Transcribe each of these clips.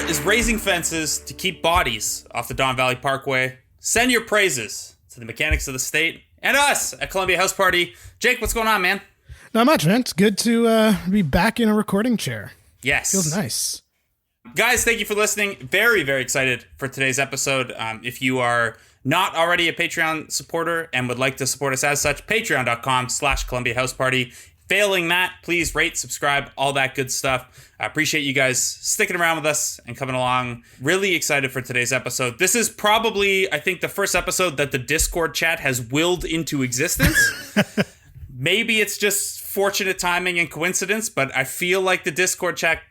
is raising fences to keep bodies off the Don Valley Parkway. Send your praises to the mechanics of the state and us at Columbia House Party. Jake, what's going on, man? Not much, man. It's good to be back in a recording chair. Yes. Feels nice. Guys, thank you for listening. Very, very excited for today's episode. If you are not already a Patreon supporter and would like to support us as such, patreon.com/Columbia House Party. Failing that, please rate, subscribe, all that good stuff. I appreciate you guys sticking around with us and coming along. Really excited for today's episode. This is probably, I think, the first episode that the Discord chat has willed into existence. Maybe it's just fortunate timing and coincidence, but I feel like the Discord chat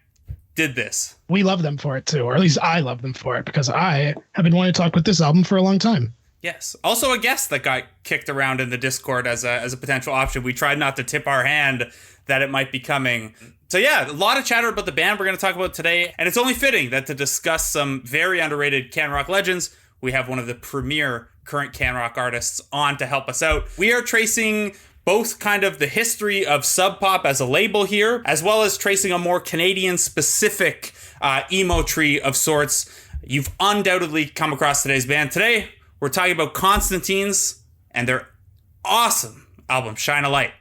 did this. We love them for it too, or at least I love them for it, because I have been wanting to talk about this album for a long time. Yes. Also a guest that got kicked around in the Discord as a potential option. We tried not to tip our hand that it might be coming. So yeah, a lot of chatter about the band we're going to talk about today. And it's only fitting that to discuss some very underrated can rock legends, we have one of the premier current can rock artists on to help us out. We are tracing both kind of the history of Sub Pop as a label here, as well as tracing a more Canadian-specific emo tree of sorts. You've undoubtedly come across today's band. Today, we're talking about Constantines and their awesome album, Shine a Light.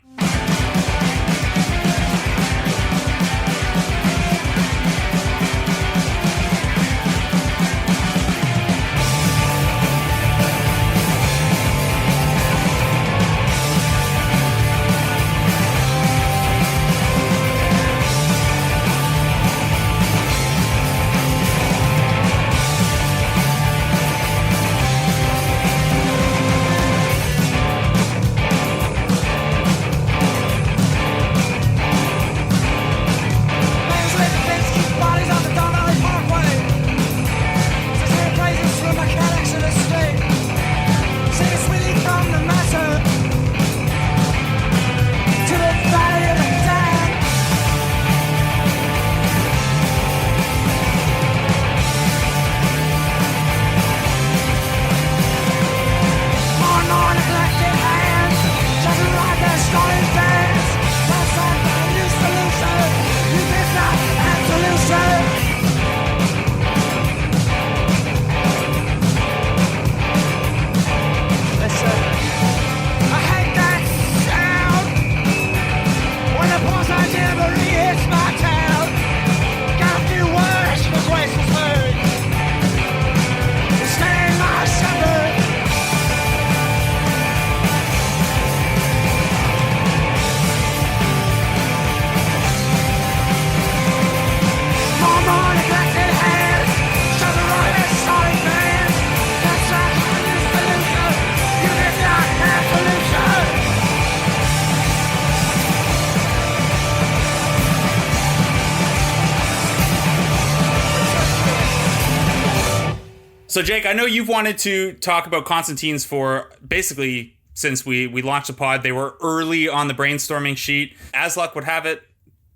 So Jake, I know you've wanted to talk about Constantines for basically since we launched the pod. They were early on the brainstorming sheet. As luck would have it,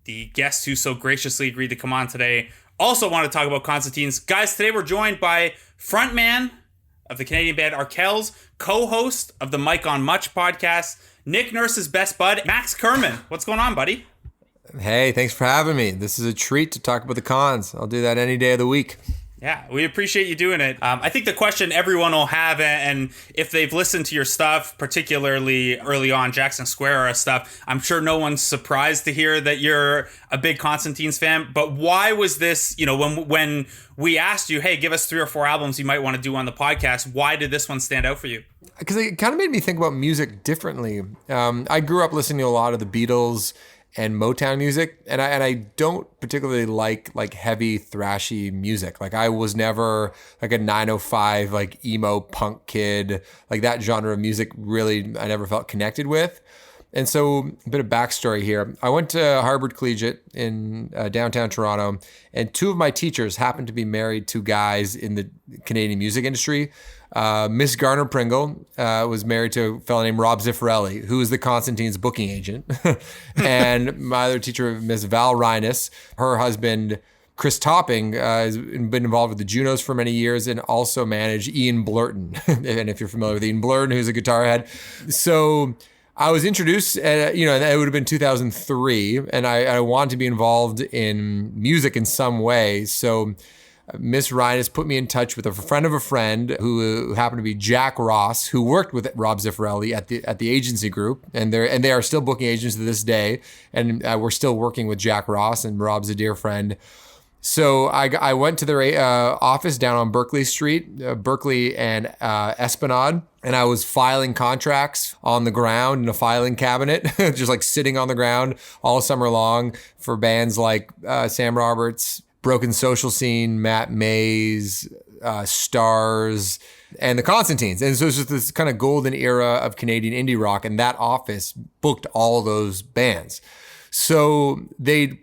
the guest who so graciously agreed to come on today also wanted to talk about Constantines. Guys, today we're joined by frontman of the Canadian band Arkells, co-host of the Mike on Much podcast, Nick Nurse's best bud, Max Kerman. What's going on, buddy? Hey, thanks for having me. This is a treat to talk about the cons. I'll do that any day of the week. Yeah, we appreciate you doing it. I think the question everyone will have, and if they've listened to your stuff, particularly early on Jackson Square era stuff, I'm sure no one's surprised to hear that you're a big Constantines fan. But why was this, when we asked you, hey, give us 3 or 4 albums you might want to do on the podcast, why did this one stand out for you? Because it kind of made me think about music differently. I grew up listening to a lot of the Beatles and Motown music, and I don't particularly like heavy thrashy music. Like I was never like a 905 like emo punk kid. Like that genre of music really I never felt connected with. And so a bit of backstory here. I went to Harvard Collegiate in downtown Toronto, and 2 of my teachers happened to be married to guys in the Canadian music industry. Miss Garner Pringle was married to a fellow named Rob Ziffarelli, who is the Constantines booking agent. And my other teacher, Miss Val Rhinus, her husband, Chris Topping, has been involved with the Junos for many years and also managed Ian Blurton. And if you're familiar with Ian Blurton, who's a guitar head. So I was introduced, it would have been 2003, and I wanted to be involved in music in some way. So Miss Ryan has put me in touch with a friend of a friend who happened to be Jack Ross, who worked with Rob Zeffirelli at the agency group, and they are still booking agents to this day, and we're still working with Jack Ross, and Rob's a dear friend. So I went to their office down on Berkeley Street, Berkeley and Esplanade, and I was filing contracts on the ground in a filing cabinet, just like sitting on the ground all summer long for bands like Sam Roberts, Broken Social Scene, Matt Mays, Stars, and the Constantines. And so it's just this kind of golden era of Canadian indie rock, and that office booked all those bands. So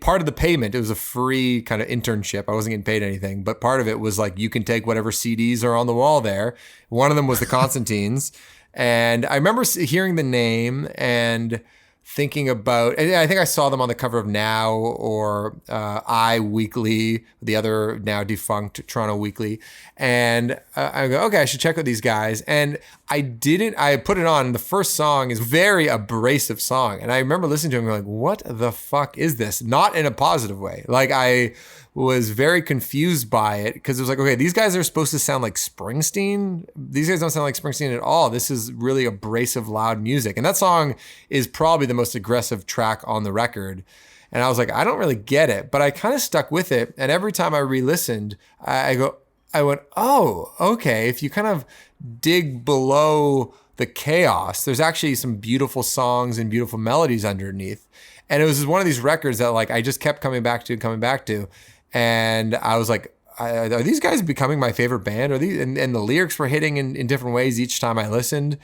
part of the payment, it was a free kind of internship. I wasn't getting paid anything, but part of it was like, you can take whatever CDs are on the wall there. One of them was the Constantines. And I remember hearing the name and thinking about, and I think I saw them on the cover of Now or I Weekly, the other now defunct Toronto Weekly. And I go, okay, I should check out these guys. And I put it on. The first song is a very abrasive song. And I remember listening to it and going like, what the fuck is this? Not in a positive way. Like I was very confused by it because it was like, okay, these guys are supposed to sound like Springsteen. These guys don't sound like Springsteen at all. This is really abrasive, loud music. And that song is probably the most aggressive track on the record. And I was like, I don't really get it, but I kind of stuck with it. And every time I re-listened, I went, oh, okay. If you kind of dig below the chaos, there's actually some beautiful songs and beautiful melodies underneath. And it was just one of these records that like I just kept coming back to. And I was like, are these guys becoming my favorite band? Are these? And the lyrics were hitting in different ways each time I listened.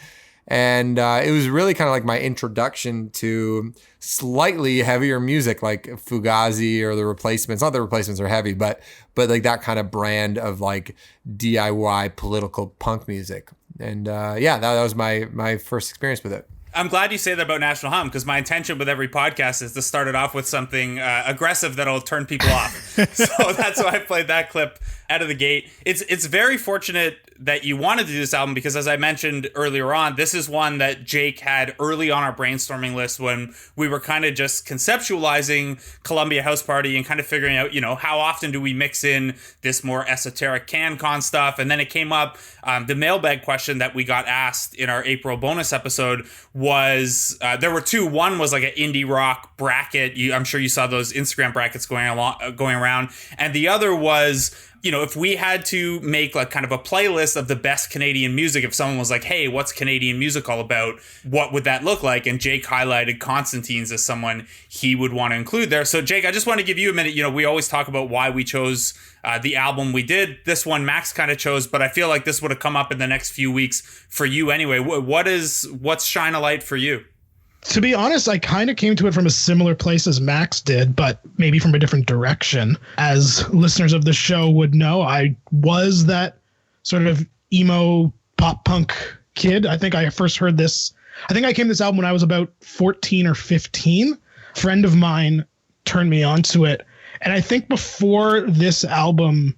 And it was really kind of like my introduction to slightly heavier music like Fugazi or the Replacements. Not the Replacements are heavy, but like that kind of brand of like DIY political punk music. And that was my first experience with it. I'm glad you say that about National Hum, because my intention with every podcast is to start it off with something aggressive that'll turn people off. So that's why I played that clip out of the gate. It's very fortunate that you wanted to do this album because, as I mentioned earlier on, this is one that Jake had early on our brainstorming list when we were kind of just conceptualizing Columbia House Party and kind of figuring out, how often do we mix in this more esoteric CanCon stuff? And then it came up, the mailbag question that we got asked in our April bonus episode was, there were two. One was like an indie rock bracket. I'm sure you saw those Instagram brackets going around. And the other was, if we had to make like kind of a playlist of the best Canadian music, if someone was like, hey, what's Canadian music all about? What would that look like? And Jake highlighted Constantines as someone he would want to include there. So Jake, I just want to give you a minute. We always talk about why we chose the album we did. This one Max kind of chose, but I feel like this would have come up in the next few weeks for you anyway. What's Shine a Light for you? To be honest, I kind of came to it from a similar place as Max did, but maybe from a different direction. As listeners of the show would know, I was that sort of emo pop punk kid. I think I first heard this. I think I came to this album when I was about 14 or 15. A friend of mine turned me onto it. And I think before this album,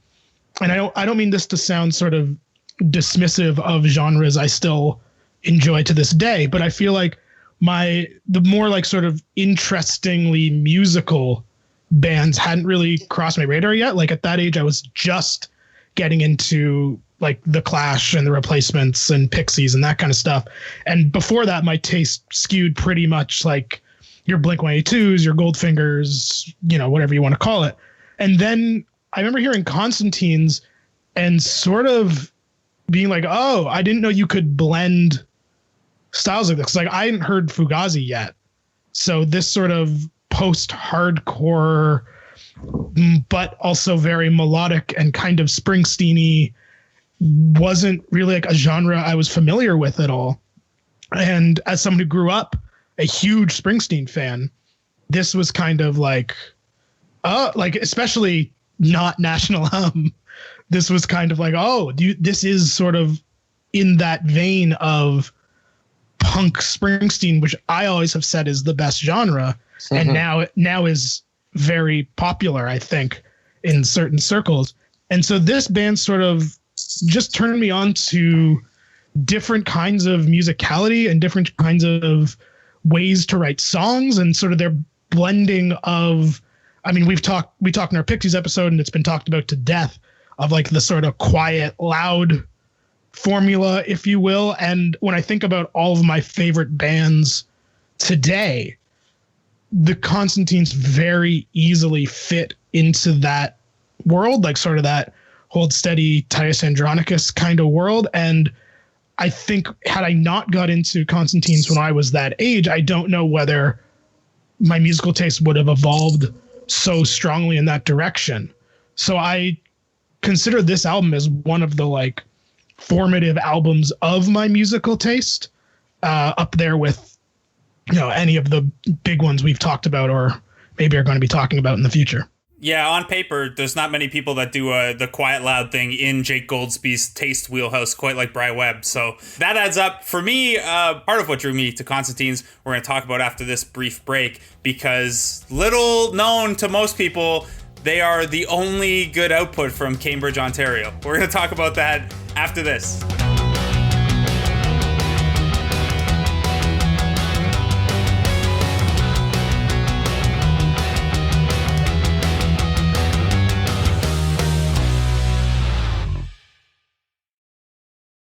and I don't mean this to sound sort of dismissive of genres I still enjoy to this day, but I feel like the more like sort of interestingly musical bands hadn't really crossed my radar yet. Like at that age, I was just getting into like the Clash and the Replacements and Pixies and that kind of stuff. And before that, my taste skewed pretty much like your Blink-182s, your Goldfingers, whatever you want to call it. And then I remember hearing Constantines and sort of being like, oh, I didn't know you could blend styles like this. Like I hadn't heard Fugazi yet. So this sort of post-hardcore, but also very melodic and kind of Springsteen-y wasn't really like a genre I was familiar with at all. And as someone who grew up a huge Springsteen fan, this was kind of like, especially not National Hum. This was kind of like, this is sort of in that vein of punk Springsteen, which I always have said is the best genre. Mm-hmm. And now is very popular, I think, in certain circles. And so this band sort of just turned me on to different kinds of musicality and different kinds of ways to write songs and sort of their blending of, we talked in our Pixies episode, and it's been talked about to death, of like the sort of quiet, loud formula, if you will. And when I think about all of my favorite bands today, the Constantines very easily fit into that world, like sort of that Hold Steady, Titus Andronicus kind of world. And I think had I not got into Constantines when I was that age, I don't know whether my musical taste would have evolved so strongly in that direction. So I consider this album as one of the like formative albums of my musical taste, up there with, you know, any of the big ones we've talked about or maybe are going to be talking about in the future. Yeah, on paper, there's not many people that do the quiet, loud thing in Jake Goldsbie's taste wheelhouse quite like Bry Webb. So that adds up. For me, part of what drew me to Constantines, we're going to talk about after this brief break, because little known to most people, they are the only good output from Cambridge, Ontario. We're going to talk about that after this.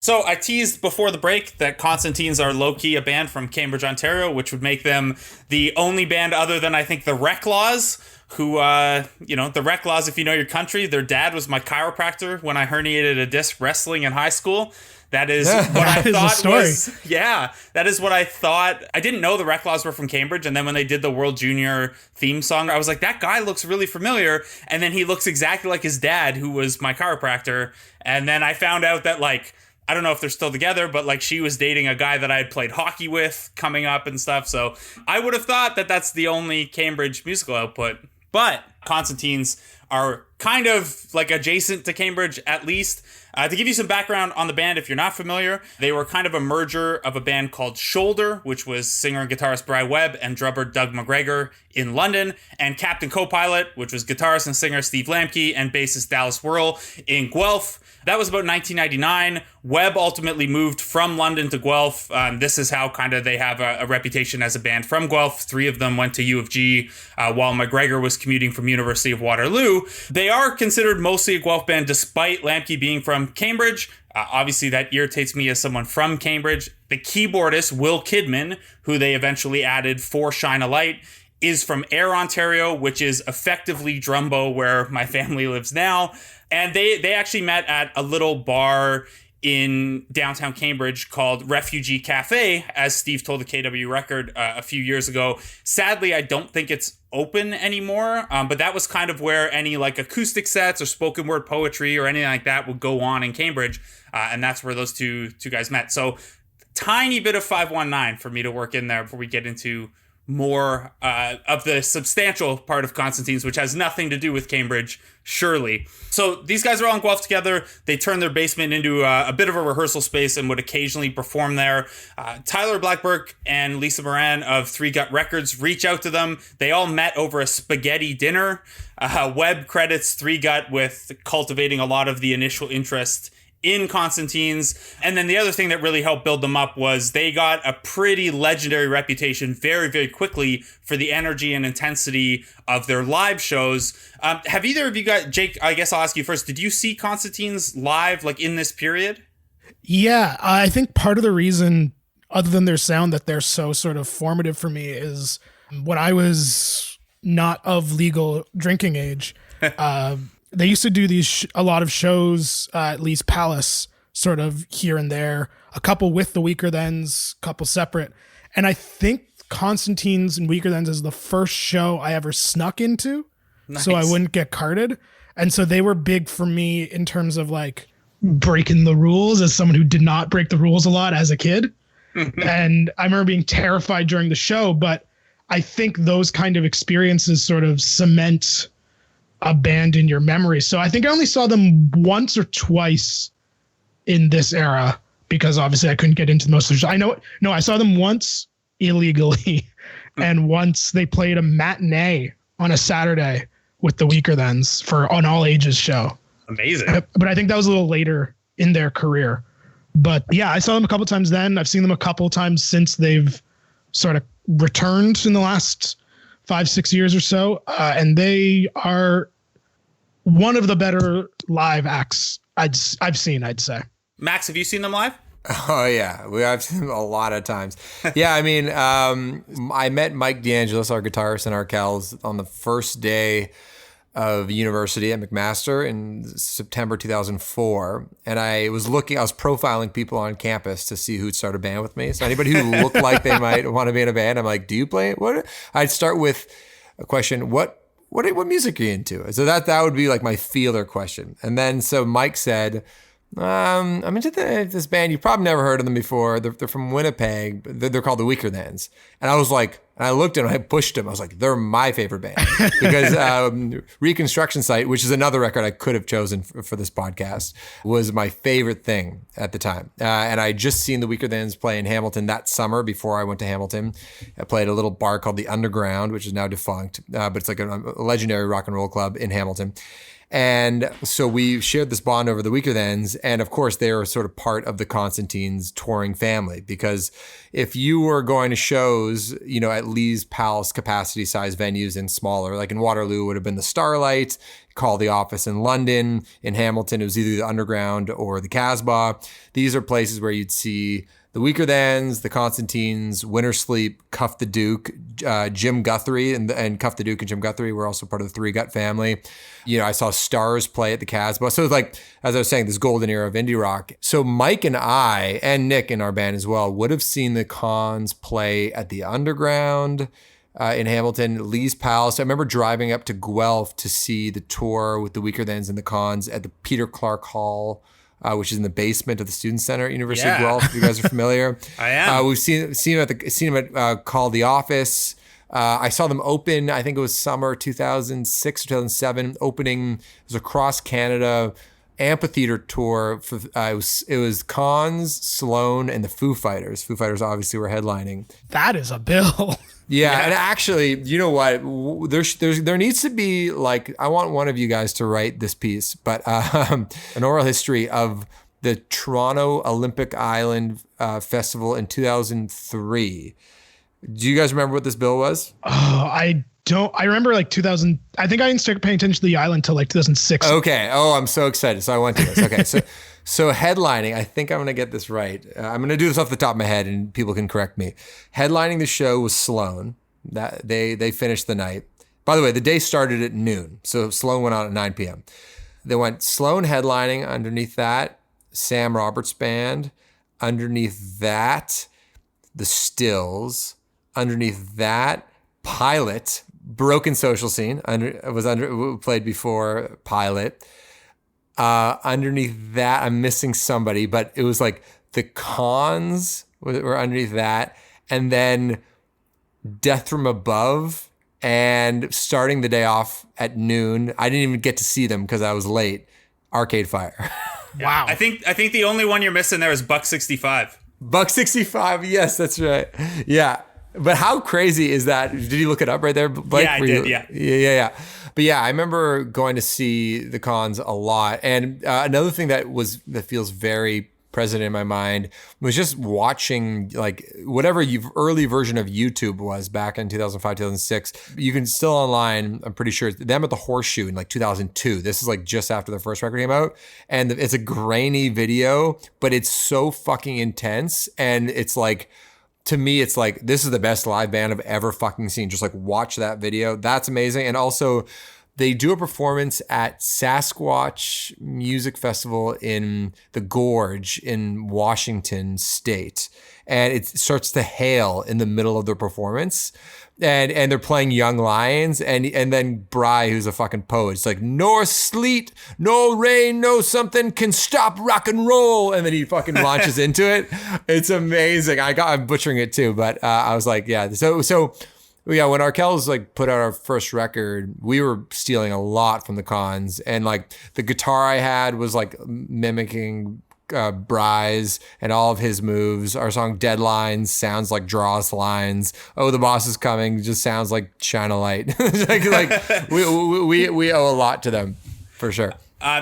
So I teased before the break that Constantines are low-key a band from Cambridge, Ontario, which would make them the only band other than, I think, the Arkells, who, the Arkells, if you know your country, their dad was my chiropractor when I herniated a disc wrestling in high school. That is what I thought was... Yeah, that is what I thought. I didn't know the Arkells were from Cambridge, and then when they did the World Junior theme song, I was like, that guy looks really familiar, and then he looks exactly like his dad, who was my chiropractor, and then I found out that, like, I don't know if they're still together, but like she was dating a guy that I had played hockey with coming up and stuff. So I would have thought that that's the only Cambridge musical output. But Constantines are kind of like adjacent to Cambridge, at least. To give you some background on the band, if you're not familiar, they were kind of a merger of a band called Shoulder, which was singer and guitarist Bry Webb and drummer Doug McGregor in London, and Captain Co-Pilot, which was guitarist and singer Steve Lamke and bassist Dallas Whirl in Guelph. That was about 1999. Webb ultimately moved from London to Guelph. This is how kind of they have a reputation as a band from Guelph. 3 of them went to U of G while McGregor was commuting from University of Waterloo. They are considered mostly a Guelph band despite Lamke being from Cambridge. Obviously, that irritates me as someone from Cambridge. The keyboardist, Will Kidman, who they eventually added for Shine a Light, is from Ayr, Ontario, which is effectively Drumbo, where my family lives now. And they actually met at a little bar in downtown Cambridge called Refugee Cafe, as Steve told the KW Record a few years ago. Sadly, I don't think it's open anymore, but that was kind of where any like acoustic sets or spoken word poetry or anything like that would go on in Cambridge. And that's where those two guys met. So tiny bit of 519 for me to work in there before we get into more of the substantial part of Constantines, which has nothing to do with Cambridge, surely. So these guys are all in Guelph together. They turned their basement into a bit of a rehearsal space and would occasionally perform there. Tyler Blackburk and Lisa Moran of Three Gut Records reach out to them. They all met over a spaghetti dinner. Webb credits Three Gut with cultivating a lot of the initial interest in Constantines. And then the other thing that really helped build them up was they got a pretty legendary reputation very, very quickly for the energy and intensity of their live shows. Have either of you guys, Jake, I guess I'll ask you first, did you see Constantines live like in this period? Yeah, I think part of the reason, other than their sound, that they're so sort of formative for me is when I was not of legal drinking age, they used to do a lot of shows at Lee's Palace, sort of here and there, a couple with the Weaker Thans, a couple separate. And I think Constantines and Weaker Thans is the first show I ever snuck into, so I wouldn't get carded. And so they were big for me in terms of like breaking the rules as someone who did not break the rules a lot as a kid. And I remember being terrified during the show, but I think those kind of experiences sort of cement a band in your memory. So I think I only saw them once or twice in this era because obviously I couldn't get into most of the show. I saw them once illegally and once they played a matinee on a Saturday with the Weaker Thans for an all ages show. Amazing. But I think that was a little later in their career. But yeah, I saw them a couple times then. I've seen them a couple times since they've sort of returned in the last 5-6 years or so. And they are one of the better live acts I've seen, I'd say. Max, have you seen them live? Oh yeah, I've seen them a lot of times. Yeah, I mean, I met Mike DeAngelis, our guitarist in Arkells, on the first day of university at McMaster in September 2004, and I was profiling people on campus to see who'd start a band with me. So anybody who looked like they might want to be in a band, I'm like, do you play? What? I'd start with a question: what music are you into? So that would be like my feeler question, and then so Mike said, I'm into this band. You've probably never heard of them before. They're from Winnipeg. They're called the Weaker Thans. And I was like, and I looked at them, I pushed them. I was like, they're my favorite band. Because Reconstruction Site, which is another record I could have chosen for this podcast, was my favorite thing at the time. And I just seen the Weaker Thans play in Hamilton that summer before I went to Hamilton. I played a little bar called the Underground, which is now defunct, but it's like a legendary rock and roll club in Hamilton. And so we shared this bond over the Weaker Thans. And of course, they are sort of part of the Constantines touring family, because if you were going to shows, at Lee's Palace capacity size venues and smaller, like in Waterloo would have been the Starlight, Call the Office in London. In Hamilton, it was either the Underground or the Casbah. These are places where you'd see the Weaker Thans, the Constantines, Winter Sleep, Cuff the Duke, Jim Guthrie, and Cuff the Duke and Jim Guthrie were also part of the Three Gut family. I saw Stars play at the Casbah. So it was like, as I was saying, this golden era of indie rock. So Mike and I, and Nick in our band as well, would have seen the Cons play at the Underground in Hamilton, Lee's Palace. I remember driving up to Guelph to see the tour with the Weaker Thans and the Cons at the Peter Clark Hall, which is in the basement of the Student Center at University of Guelph. If you guys are familiar. I am. We've seen them at Call the Office. I saw them open, I think it was summer 2006 or 2007, opening, it was a cross Canada amphitheater tour. For it was Cons, Sloan, and the Foo Fighters. Foo Fighters obviously were headlining. That is a bill. Yeah, and actually, you know what? There needs to be, like, I want one of you guys to write this piece, but an oral history of the Toronto Olympic Island Festival in 2003. Do you guys remember what this bill was? Oh, I don't. I remember like 2000. I think I didn't start paying attention to the island till like 2006. Okay. Oh, I'm so excited. So I went to this. Okay. So headlining, I think I'm going to get this right. I'm going to do this off the top of my head and people can correct me. Headlining the show was Sloan. That they finished the night. By the way, the day started at noon. So Sloan went on at 9 p.m. They went Sloan headlining. Underneath that, Sam Roberts Band. Underneath that, the Stills. Underneath that, Pilot. Broken Social Scene played before Pilot. Underneath that, I'm missing somebody, but it was like the Cons were underneath that, and then Death from Above, and starting the day off at noon. I didn't even get to see them because I was late. Arcade Fire. Wow. I think the only one you're missing there is Buck 65. Buck 65. Yes, that's right. Yeah. But how crazy is that? Did you look it up right there, Blake? Yeah, I did. Yeah. But yeah, I remember going to see the Cons a lot. And another thing that feels very present in my mind was just watching like whatever early version of YouTube was back in 2005, 2006. You can still online, I'm pretty sure, them at the Horseshoe in like 2002. This is like just after their first record came out. And it's a grainy video, but it's so fucking intense. And it's like, to me, it's like, this is the best live band I've ever fucking seen. Just like watch that video. That's amazing. And also they do a performance at Sasquatch Music Festival in the Gorge in Washington State. And it starts to hail in the middle of their performance. And they're playing Young Lions. And then Bry, who's a fucking poet, it's like, nor sleet, no rain, no something can stop rock and roll. And then he fucking launches into it. It's amazing. I'm butchering it too, but I was like, yeah. So yeah, when Arkells like put out our first record, we were stealing a lot from the Cons. And like the guitar I had was like mimicking Bry's and all of his moves. Our song Deadlines sounds like Draws Lines. Oh, the Boss is Coming just sounds like Shine a Light. like we owe a lot to them for sure.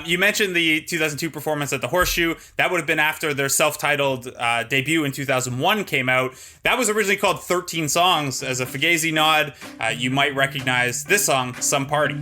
You mentioned the 2002 performance at the Horseshoe. That would have been after their self-titled debut in 2001 came out. That was originally called 13 Songs. As a Fugazi nod, you might recognize this song, Some Party.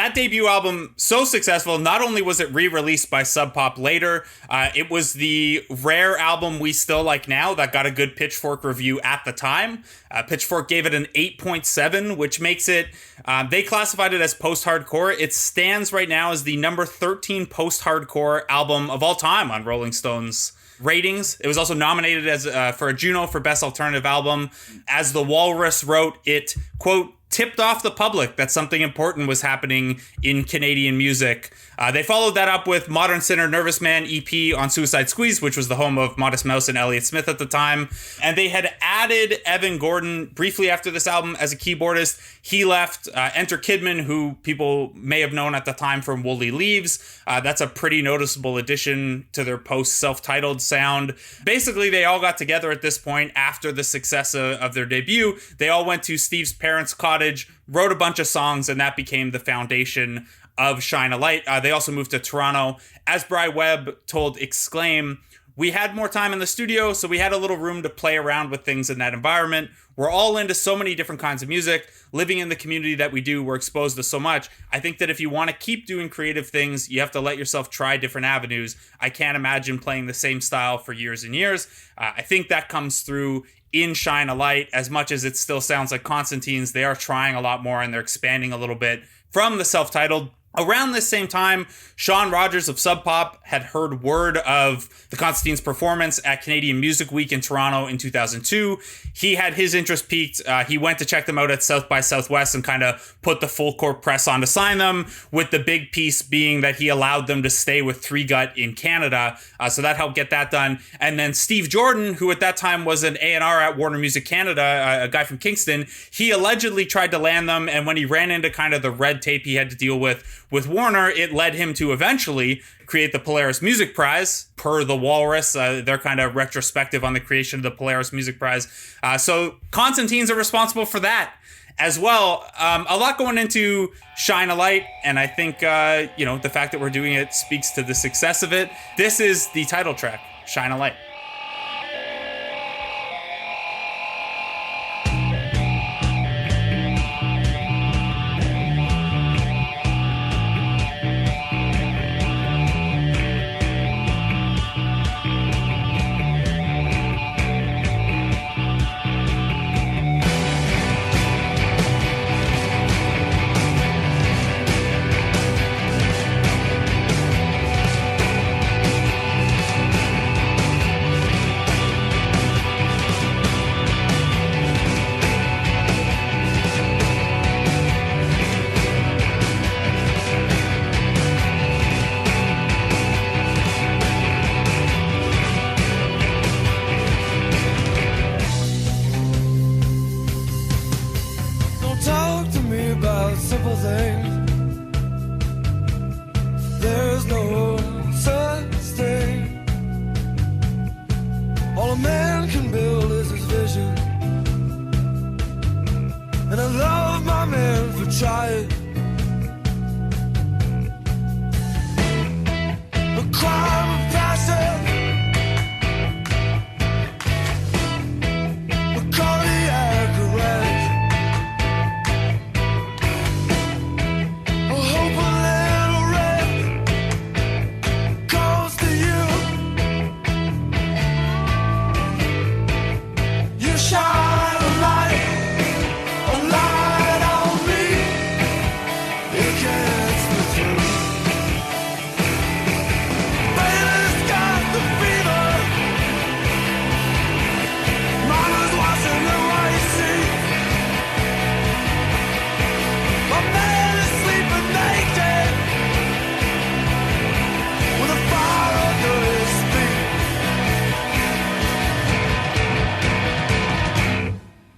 that debut album, so successful, not only was it re-released by Sub Pop later, it was the rare album we still like now that got a good Pitchfork review at the time. Pitchfork gave it an 8.7, which makes it, they classified it as post-hardcore. It stands right now as the number 13 post-hardcore album of all time on Rolling Stone's ratings. It was also nominated as for a Juno for Best Alternative Album. As The Walrus wrote, it, quote, tipped off the public that something important was happening in Canadian music. They followed that up with Modern Sinner Nervous Man EP on Suicide Squeeze, which was the home of Modest Mouse and Elliott Smith at the time. And they had added Evan Gordon briefly after this album as a keyboardist. He left. Enter Kidman, who people may have known at the time from Woolly Leaves. That's a pretty noticeable addition to their post-self-titled sound. Basically, they all got together at this point after the success of their debut. They all went to Steve's parents' cottage, wrote a bunch of songs, and that became the foundation of Shine a Light. They also moved to Toronto. As Bry Webb told Exclaim, we had more time in the studio, so we had a little room to play around with things in that environment. We're all into so many different kinds of music. Living in the community that we do, we're exposed to so much. I think that if you want to keep doing creative things, you have to let yourself try different avenues. I can't imagine playing the same style for years and years. I think that comes through in Shine a Light. As much as it still sounds like Constantines, they are trying a lot more and they're expanding a little bit from the self-titled. Around this same time, Sean Rogers of Sub Pop had heard word of the Constantines' performance at Canadian Music Week in Toronto in 2002. He had his interest piqued. He went to check them out at South by Southwest and kind of put the full court press on to sign them, with the big piece being that he allowed them to stay with Three Gut in Canada. So that helped get that done. And then Steve Jordan, who at that time was an A&R at Warner Music Canada, a guy from Kingston, he allegedly tried to land them. And when he ran into kind of the red tape he had to deal with Warner, it led him to eventually create the Polaris Music Prize, per The Walrus. They're kind of retrospective on the creation of the Polaris Music Prize. So Constantines are responsible for that as well. A lot going into Shine a Light, and I think, the fact that we're doing it speaks to the success of it. This is the title track, Shine a Light.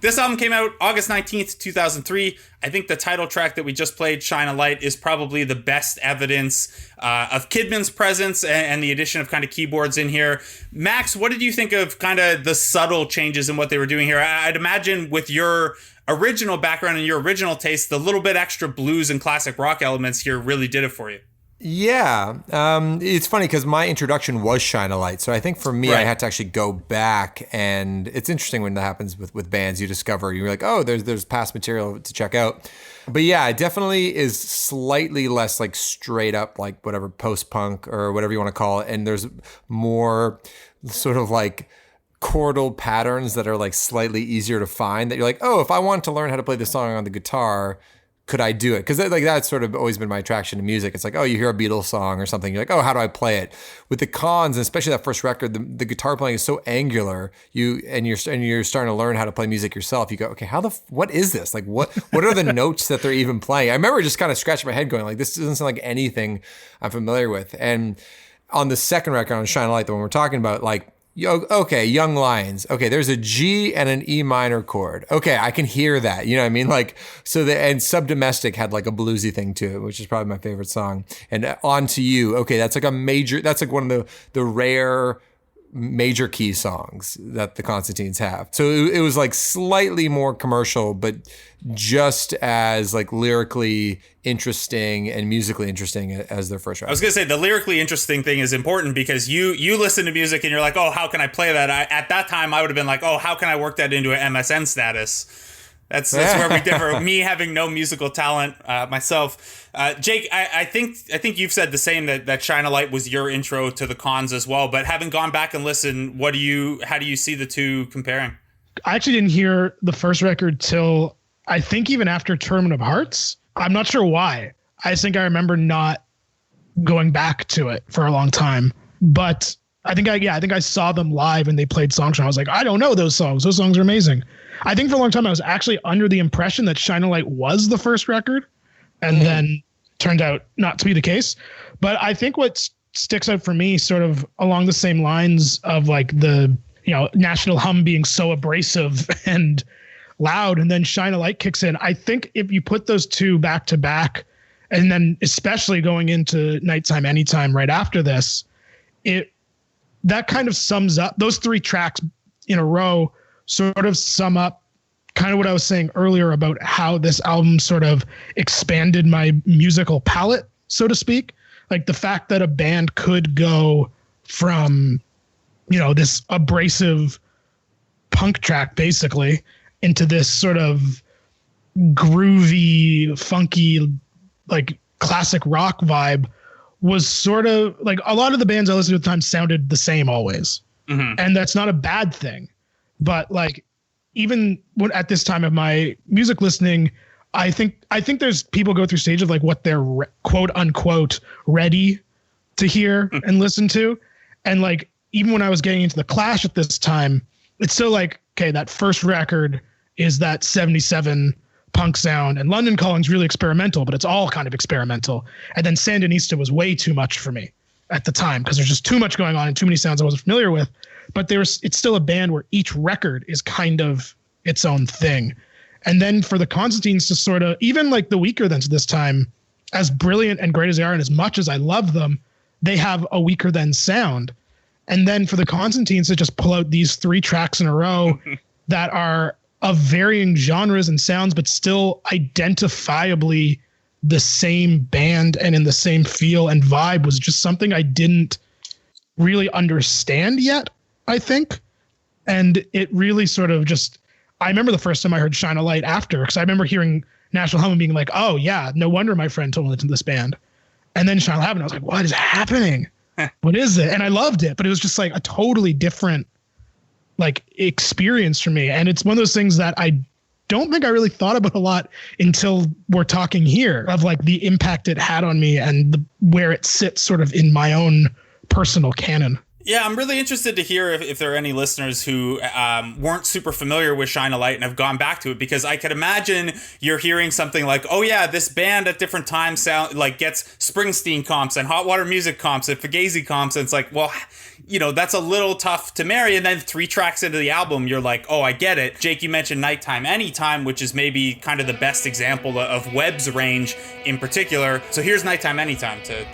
This album came out August 19th, 2003. I think the title track that we just played, Shine a Light, is probably the best evidence of Kidman's presence and the addition of kind of keyboards in here. Max, what did you think of kind of the subtle changes in what they were doing here? I'd imagine with your original background and your original taste, the little bit extra blues and classic rock elements here really did it for you. Yeah. It's funny because my introduction was Shine a Light. So I think for me, I had to actually go back, and it's interesting when that happens with bands. You discover, you're like, oh, there's past material to check out. But yeah, it definitely is slightly less like straight up, like whatever, post-punk or whatever you want to call it. And there's more sort of like chordal patterns that are like slightly easier to find, that you're like, oh, if I want to learn how to play this song on the guitar, could I do it? Because like that's sort of always been my attraction to music. It's like, oh, you hear a Beatles song or something, you're like, oh, how do I play it? With the Cons, and especially that first record, the guitar playing is so angular. You're starting to learn how to play music yourself. You go, okay, what is this? Like, what are the notes that they're even playing? I remember just kind of scratching my head, going like, this doesn't sound like anything I'm familiar with. And on the second record, on Shine a Light, the one we're talking about, like, okay, Young Lions. Okay, there's a G and an E minor chord. Okay, I can hear that. You know what I mean? Like, and Subdomestic had like a bluesy thing to it, which is probably my favorite song. And On to You. Okay, that's like one of the rare major key songs that the Constantines have. So it was like slightly more commercial, but just as like lyrically interesting and musically interesting as their first record. I was gonna say the lyrically interesting thing is important because you listen to music and you're like, oh, how can I play that? At that time, I would have been like, oh, how can I work that into an MSN status? That's where we differ. Me having no musical talent myself. Jake, I think you've said the same, that Shine a Light was your intro to the Cons as well. But having gone back and listened, how do you see the two comparing? I actually didn't hear the first record till I think even after Tournament of Hearts. I'm not sure why. I think I remember not going back to it for a long time. But I think I saw them live and they played songs and I was like, I don't know those songs. Those songs are amazing. I think for a long time I was actually under the impression that Shine a Light was the first record, and then turned out not to be the case. But I think what sticks out for me, sort of along the same lines of like the, National Hum being so abrasive and loud, and then Shine a Light kicks in. I think if you put those two back to back, and then especially going into Nighttime Anytime right after this, that kind of sums up, those three tracks in a row sort of sum up kind of what I was saying earlier about how this album sort of expanded my musical palette, so to speak. Like the fact that a band could go from, this abrasive punk track basically into this sort of groovy, funky, like classic rock vibe was sort of like a lot of the bands I listened to at the time sounded the same always. Mm-hmm. And that's not a bad thing. But like, even when at this time of my music listening, I think there's people go through stages of like what they're quote unquote ready to hear and listen to. And like, even when I was getting into the Clash at this time, it's still like, okay, that first record is that 77 punk sound, and London Calling's really experimental, but it's all kind of experimental. And then Sandinista was way too much for me at the time because there's just too much going on and too many sounds I wasn't familiar with. But it's still a band where each record is kind of its own thing. And then for the Constantines to sort of, even like the Weaker Thans this time, as brilliant and great as they are, and as much as I love them, they have a Weaker Than sound. And then for the Constantines to just pull out these three tracks in a row that are of varying genres and sounds, but still identifiably the same band and in the same feel and vibe, was just something I didn't really understand yet, I think. And it really sort of just, I remember the first time I heard Shine a Light after, because I remember hearing National Hum and being like, oh yeah, no wonder my friend told me to listen to this band. And then Shine a Light happened. I was like, what is happening? What is it? And I loved it, but it was just like a totally different like experience for me. And it's one of those things that I don't think I really thought about a lot until we're talking here, of like the impact it had on me and where it sits sort of in my own personal canon. Yeah, I'm really interested to hear if there are any listeners who weren't super familiar with Shine a Light and have gone back to it, because I could imagine you're hearing something like, oh yeah, this band at different times sound like gets Springsteen comps and Hot Water Music comps and Fugazi comps, and it's like, well, that's a little tough to marry. And then 3 tracks into the album, you're like, oh, I get it. Jake, you mentioned Nighttime Anytime, which is maybe kind of the best example of Webb's range in particular. So here's Nighttime Anytime to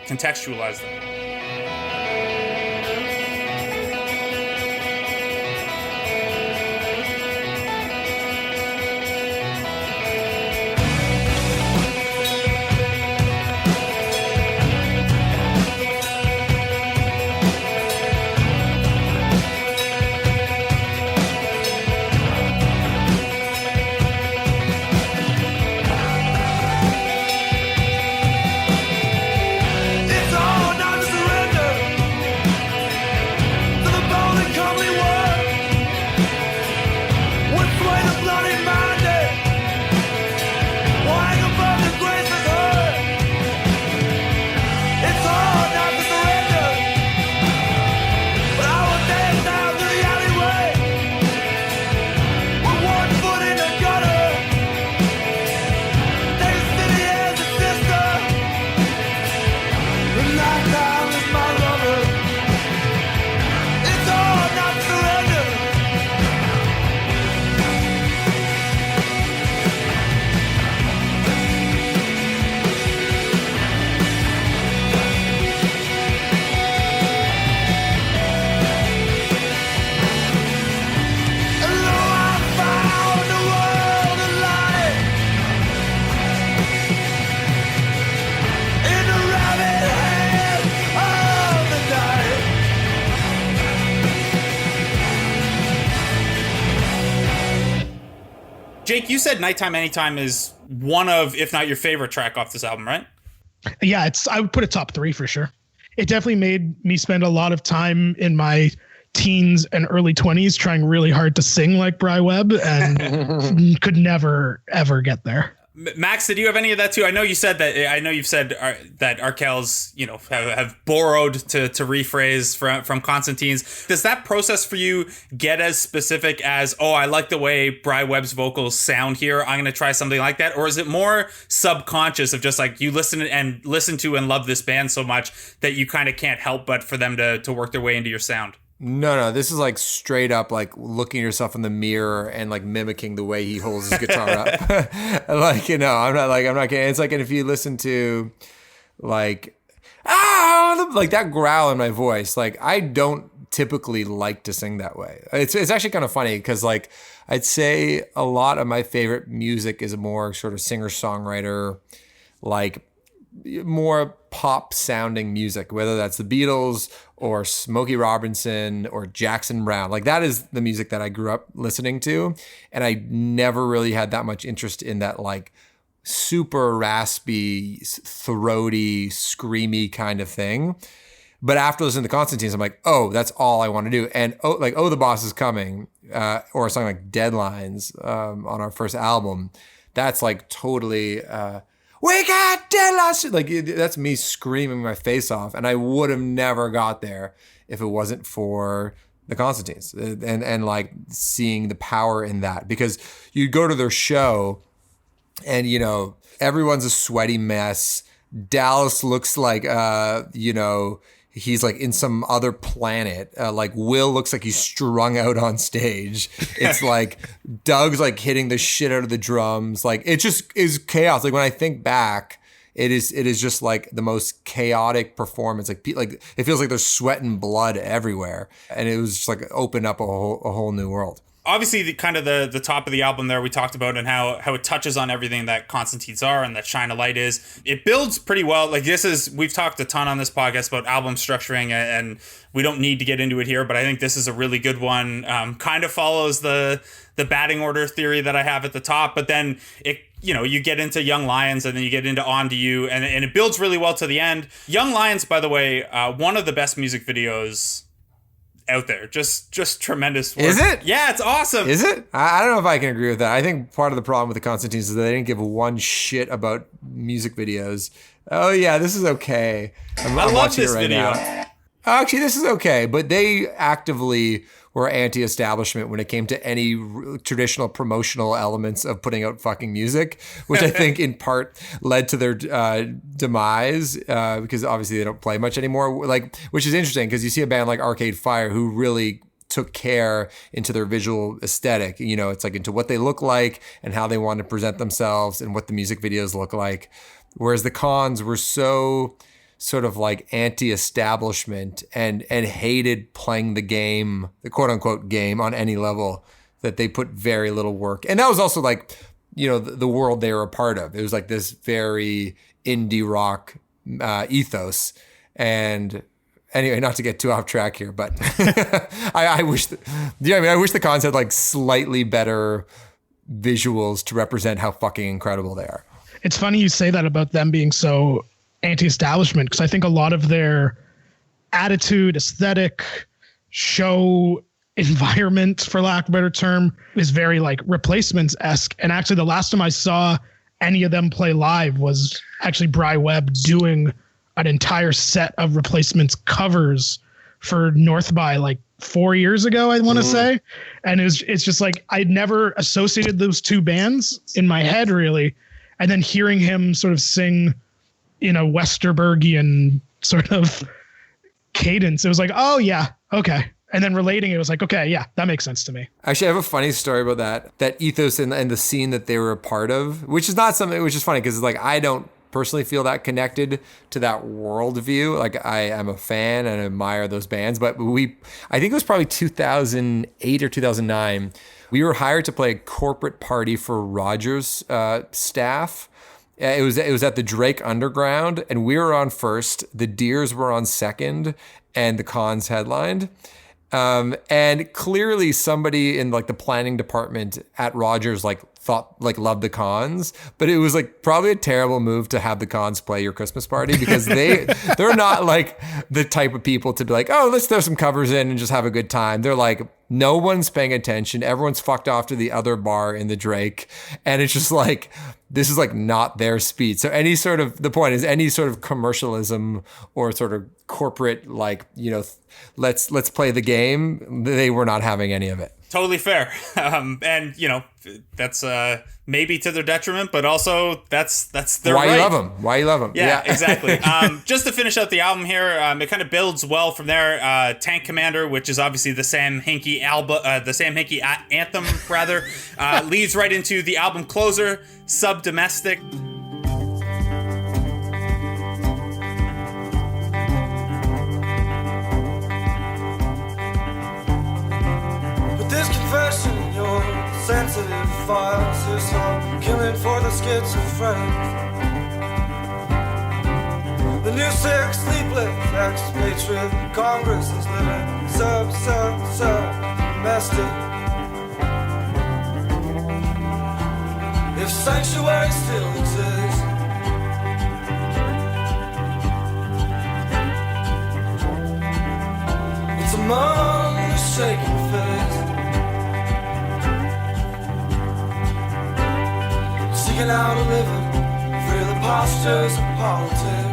contextualize that. Jake, you said Nighttime Anytime is one of, if not your favorite track off this album, right? Yeah, I would put it top 3 for sure. It definitely made me spend a lot of time in my teens and early 20s trying really hard to sing like Bri Webb and could never, ever get there. Max, did you have any of that too? I know you said that. I know you've said that Arkells, have borrowed to rephrase from Constantines. Does that process for you get as specific as, oh, I like the way Bri Webb's vocals sound here, I'm going to try something like that? Or is it more subconscious of just like you listen to and love this band so much that you kind of can't help but for them to work their way into your sound? No, this is like straight up like looking at yourself in the mirror and like mimicking the way he holds his guitar up. Like, I'm not kidding. It's like, and if you listen to like, like that growl in my voice, like I don't typically like to sing that way. It's actually kind of funny because like I'd say a lot of my favorite music is more sort of singer-songwriter, like more pop sounding music, whether that's the Beatles or Smokey Robinson or Jackson Browne. Like that is the music that I grew up listening to. And I never really had that much interest in that like super raspy, throaty, screamy kind of thing. But after listening to Constantines, I'm like, oh, that's all I want to do. And oh, the Boss is Coming, or a song like Deadlines on our first album, that's like totally we got deadlines. Like that's me screaming my face off, and I would have never got there if it wasn't for the Constantines and like seeing the power in that. Because you go to their show, and everyone's a sweaty mess. Dallas looks like he's like in some other planet. Like Will looks like he's strung out on stage. It's like Doug's like hitting the shit out of the drums. Like it just is chaos. Like when I think back, it is just like the most chaotic performance. Like it feels like there's sweat and blood everywhere, and it was just like opened up a whole new world. Obviously, the top of the album there we talked about, and how it touches on everything that Constantines are and that Shine a Light is. It builds pretty well. Like we've talked a ton on this podcast about album structuring, and we don't need to get into it here, but I think this is a really good one. Kind of follows the batting order theory that I have at the top, but then you get into Young Lions, and then you get into On to You, and it builds really well to the end. Young Lions, by the way, one of the best music videos out there. Just tremendous work. Is it? Yeah, it's awesome. Is it? I don't know if I can agree with that. I think part of the problem with the Constantines is that they didn't give one shit about music videos. Oh yeah, this is okay. I'm love this right video. Now. Actually, this is okay, but they actively were anti-establishment when it came to any traditional promotional elements of putting out fucking music, which I think in part led to their demise, because obviously they don't play much anymore. Like, which is interesting because you see a band like Arcade Fire who really took care into their visual aesthetic. It's like into what they look like and how they want to present themselves and what the music videos look like. Whereas the Cons were so sort of like anti-establishment and hated playing the game, the quote unquote game on any level, that they put very little work. And that was also like, the world they were a part of. It was like this very indie rock ethos. And anyway, not to get too off track here, but I wish I wish the Cons had like slightly better visuals to represent how fucking incredible they are. It's funny you say that about them being so anti-establishment, because I think a lot of their attitude, aesthetic, show environment, for lack of a better term, is very like Replacements-esque. And actually the last time I saw any of them play live was actually Bri Webb doing an entire set of Replacements covers for North by like 4 years ago, I want to say. And it's just like I'd never associated those two bands in my head really. And then hearing him sort of sing Westerbergian sort of cadence, it was like, oh yeah, okay. And then relating it was like, okay, yeah, that makes sense to me. Actually, I have a funny story about that ethos and the scene that they were a part of, which is not something, which is funny because like I don't personally feel that connected to that worldview. Like I am a fan and admire those bands, but I think it was probably 2008 or 2009. We were hired to play a corporate party for Rogers staff. It was at the Drake Underground, and we were on first. The Deers were on second, and the Cons headlined. And clearly somebody in like the planning department at Rogers like loved the Cons, but it was like probably a terrible move to have the Cons play your Christmas party, because they're not like the type of people to be like, oh, let's throw some covers in and just have a good time. They're like, no one's paying attention. Everyone's fucked off to the other bar in the Drake. And it's just like, this is like not their speed. So the point is any sort of commercialism or sort of corporate, like, let's play the game. They were not having any of it. Totally fair. And that's maybe to their detriment, but also that's their why right. Why you love them. Yeah. Exactly. Just to finish out the album here, it kind of builds well from there. Tank Commander, which is obviously the Sam Hinkie anthem rather, leads right into the album closer, Sub Domestic. This confession in your sensitive files is some killing for the schizophrenic. The new sick, sleepless expatriate Congress is living domestic. If sanctuary still exists, it's among the shaking fists. Seeking out a living, free of the postures of politics.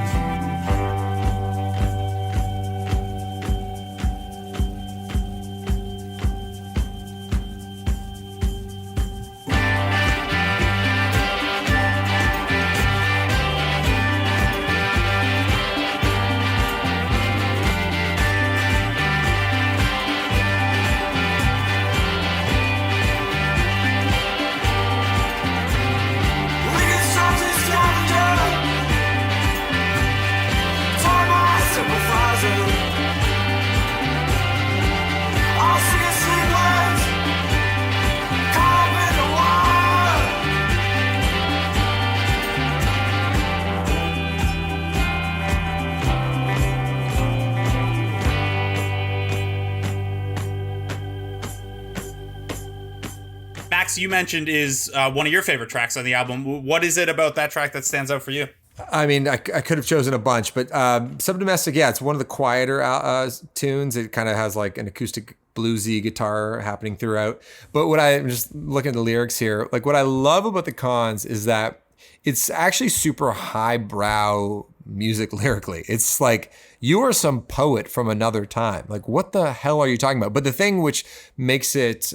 You mentioned is one of your favorite tracks on the album. What is it about that track that stands out for you? I mean, I could have chosen a bunch, but Sub Domestic, it's one of the quieter tunes. It kind of has like an acoustic bluesy guitar happening throughout. But I'm just looking at the lyrics here, like what I love about the Cons is that it's actually super highbrow music lyrically. It's like, you are some poet from another time. Like, what the hell are you talking about? But the thing which makes it,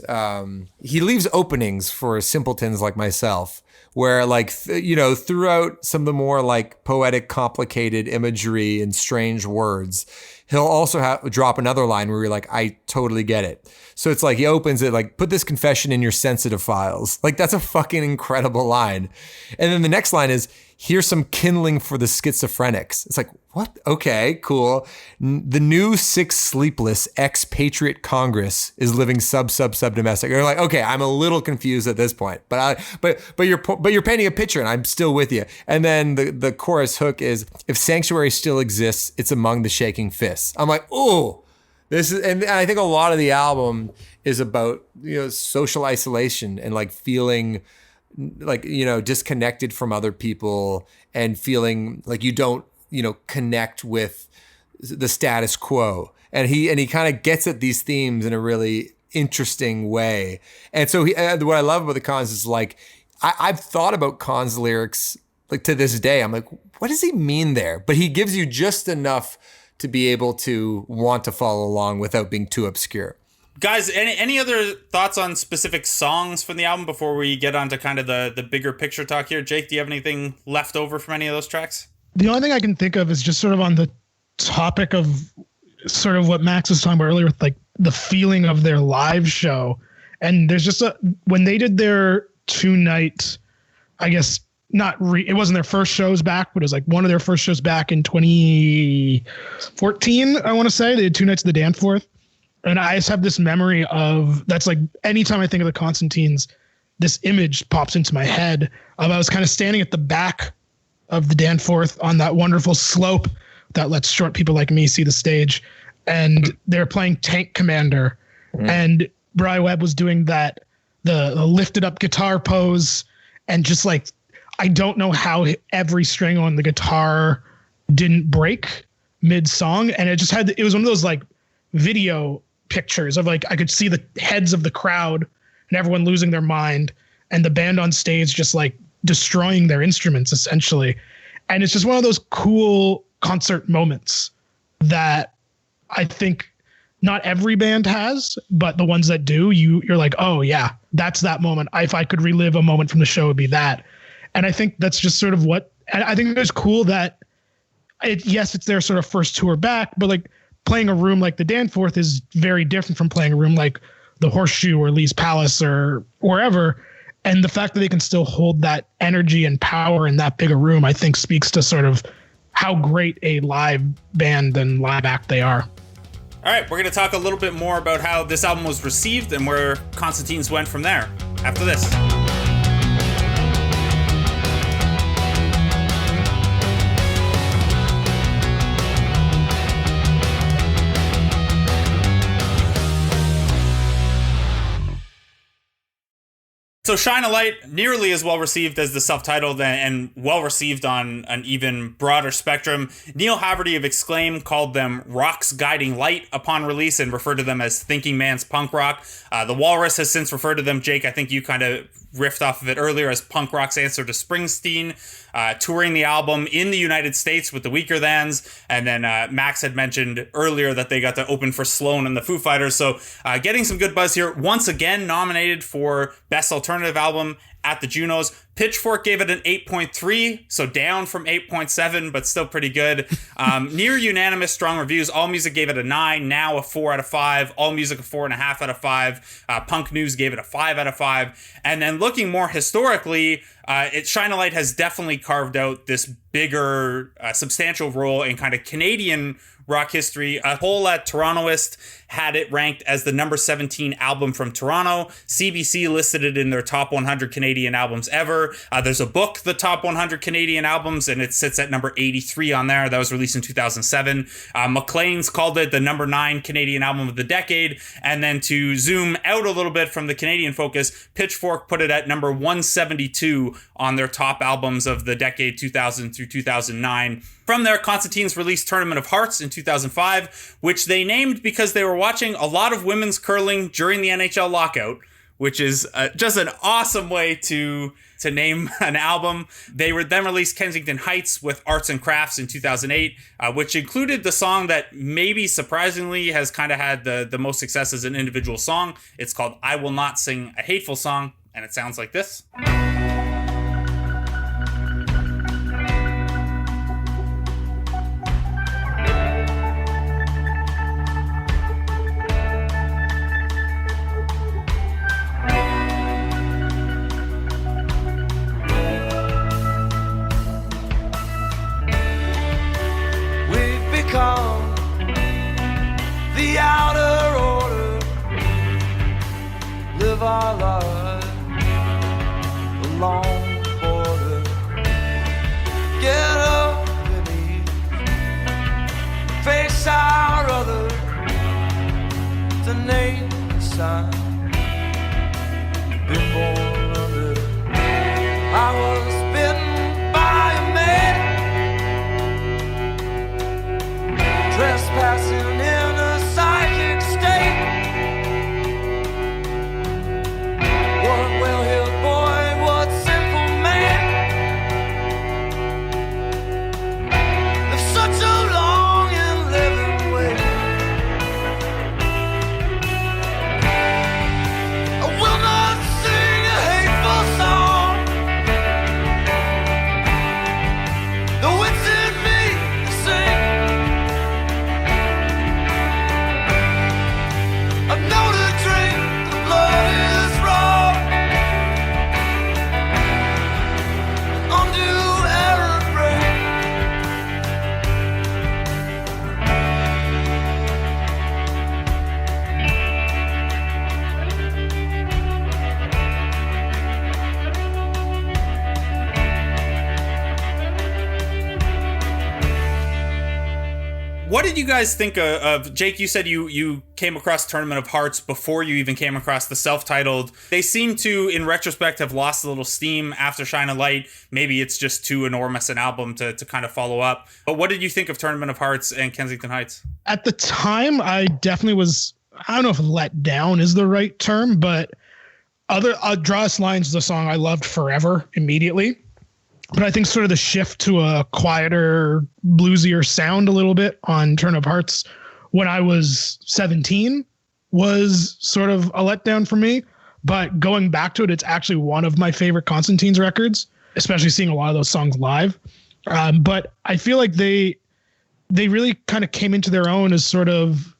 he leaves openings for simpletons like myself, where like, throughout some of the more like poetic, complicated imagery and strange words, he'll also drop another line where you're like, I totally get it. So it's like, he opens it like, put this confession in your sensitive files. Like, that's a fucking incredible line. And then the next line is, here's some kindling for the schizophrenics. It's like, what? Okay, cool. The new sick, sleepless expatriate Congress is living sub domestic. You're like, okay, I'm a little confused at this point, but you're painting a picture, and I'm still with you. And then the chorus hook is, if sanctuary still exists, it's among the shaking fists. I'm like, oh, this is, and I think a lot of the album is about social isolation and like feeling like, disconnected from other people and feeling like you don't, connect with the status quo. And he kind of gets at these themes in a really interesting way. And so what I love about the Cons is like, I've thought about Cons lyrics like to this day. I'm like, what does he mean there? But he gives you just enough to be able to want to follow along without being too obscure. Guys, any other thoughts on specific songs from the album before we get on to kind of the bigger picture talk here? Jake, do you have anything left over from any of those tracks? The only thing I can think of is just sort of on the topic of sort of what Max was talking about earlier with like the feeling of their live show. And there's just when they did their 2-night, I guess it wasn't their first shows back, but it was like one of their first shows back in 2014, I want to say. They did 2 nights of the Danforth. And I just have this memory of, that's like, anytime I think of the Constantines, this image pops into my head of, I was kind of standing at the back of the Danforth on that wonderful slope that lets short people like me see the stage. And they're playing Tank Commander. And Bri Webb was doing that the lifted up guitar pose, and just like, I don't know how every string on the guitar didn't break mid song. And it was one of those like video pictures of like, I could see the heads of the crowd and everyone losing their mind, and the band on stage just like destroying their instruments essentially. And it's just one of those cool concert moments that I think not every band has, but the ones that do, you're like, oh yeah, that's that moment. If I could relive a moment from the show, it'd be that. And I think that's just sort of what, I think it's cool that it's their sort of first tour back, but like playing a room like the Danforth is very different from playing a room like the Horseshoe or Lee's Palace or wherever. And the fact that they can still hold that energy and power in that big a room, I think speaks to sort of how great a live band and live act they are. All right, we're going to talk a little bit more about how this album was received and where Constantines went from there after this. So Shine a Light, nearly as well received as the self-titled and well received on an even broader spectrum. Neil Haverty of Exclaim called them rock's guiding light upon release and referred to them as thinking man's punk rock. The Walrus has since referred to them, Jake, I think you kind of riffed off of it earlier, as punk rock's answer to Springsteen, touring the album in the United States with the Weaker Thans. And then Max had mentioned earlier that they got to open for Sloan and the Foo Fighters. So getting some good buzz here. Once again nominated for Best Alternative Album at the Junos. Pitchfork gave it an 8.3, so down from 8.7, but still pretty good. Near unanimous strong reviews. All Music gave it a 9, now a 4 out of 5. All Music a 4.5 out of 5. Punk News gave it a 5 out of 5. And then looking more historically, Shine a Light has definitely carved out this bigger, substantial role in kind of Canadian rock history. A poll at Torontoist had it ranked as the number 17 album from Toronto. CBC listed it in their top 100 Canadian albums ever. There's a book, The Top 100 Canadian Albums, and it sits at number 83 on there. That was released in 2007. Maclean's called it the number 9 Canadian album of the decade. And then to zoom out a little bit from the Canadian focus, Pitchfork put it at number 172 on their top albums of the decade 2000 through 2009. From there, Constantines released Tournament of Hearts in 2005, which they named because they were watching a lot of women's curling during the NHL lockout, which is just an awesome way to name an album. They were then released Kensington Heights with Arts and Crafts in 2008, which included the song that maybe surprisingly has kind of had the most success as an individual song. It's called I Will Not Sing a Hateful Song, and it sounds like this. The outer order, live our lives along the border, get up and eat, face our other, to name the sign, been born under. I was bitten by a man, trespassing in a psychic state. What well-heeled boy, what sinful man, live such a long and living way. I will not sing a What did you guys think of Jake? You said you came across Tournament of Hearts before you even came across the self-titled. They seem to, in retrospect, have lost a little steam after Shine a Light. Maybe it's just too enormous an album to kind of follow up. But what did you think of Tournament of Hearts and Kensington Heights? At the time, I definitely was, I don't know if let down is the right term, but Draw Us Lines is a song I loved forever immediately. But I think sort of the shift to a quieter, bluesier sound a little bit on Turn of Hearts when I was 17 was sort of a letdown for me. But going back to it, it's actually one of my favorite Constantines records, especially seeing a lot of those songs live. But I feel like they really kind of came into their own as sort of,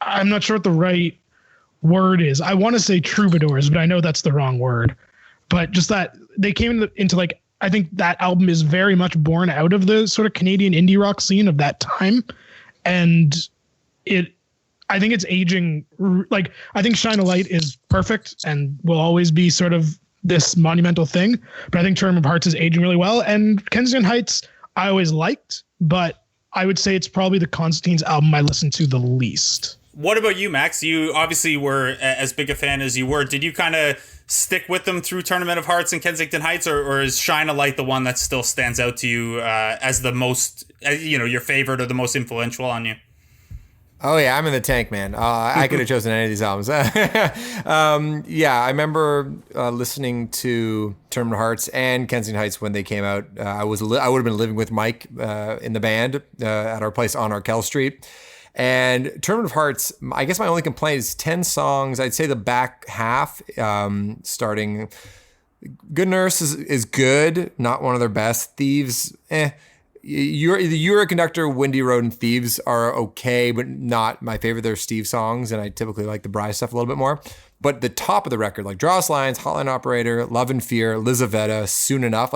I'm not sure what the right word is. I want to say troubadours, but I know that's the wrong word. But just that they came into like, I think that album is very much born out of the sort of Canadian indie rock scene of that time. And I think it's aging. Like, I think Shine a Light is perfect and will always be sort of this monumental thing. But I think Tournament of Hearts is aging really well. And Kensington Heights, I always liked, but I would say it's probably the Constantines album I listened to the least. What about you, Max? You obviously were as big a fan as you were. Did you kind of stick with them through Tournament of Hearts and Kensington Heights, or is Shine a Light the one that still stands out to you as the most, your favorite or the most influential on you? Oh yeah, I'm in the tank, man. I could have chosen any of these albums. Yeah, I remember listening to Tournament of Hearts and Kensington Heights when they came out. I would have been living with Mike in the band at our place on Arkells Street. And Tournament of Hearts, I guess my only complaint is 10 songs. I'd say the back half, starting Good Nurse is good, not one of their best. Thieves, Euroconductor, Windy Road, and Thieves are okay, but not my favorite. They're Steve songs, and I typically like the Bry stuff a little bit more. But the top of the record, like Draw Us Lines, Hotline Operator, Love and Fear, Lizaveta, Soon Enough,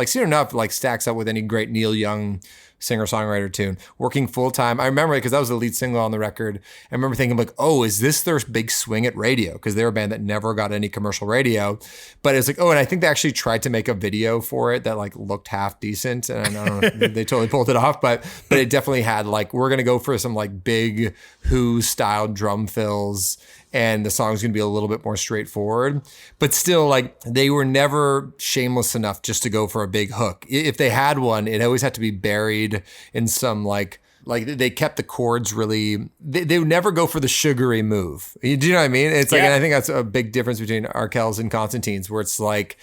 stacks up with any great Neil Young singer-songwriter tune. Working Full-Time. I remember it because that was the lead single on the record. I remember thinking like, oh, is this their big swing at radio? Because they're a band that never got any commercial radio. But it's like, oh, and I think they actually tried to make a video for it that like looked half decent. And I don't know, they totally pulled it off. But it definitely had like, we're going to go for some like big Who-style drum fills. And the song's going to be a little bit more straightforward. But still, like, they were never shameless enough just to go for a big hook. If they had one, it always had to be buried in some, like they kept the chords really... They would never go for the sugary move. Do you know what I mean? It's like, and I think that's a big difference between Arkells and Constantines, where it's like...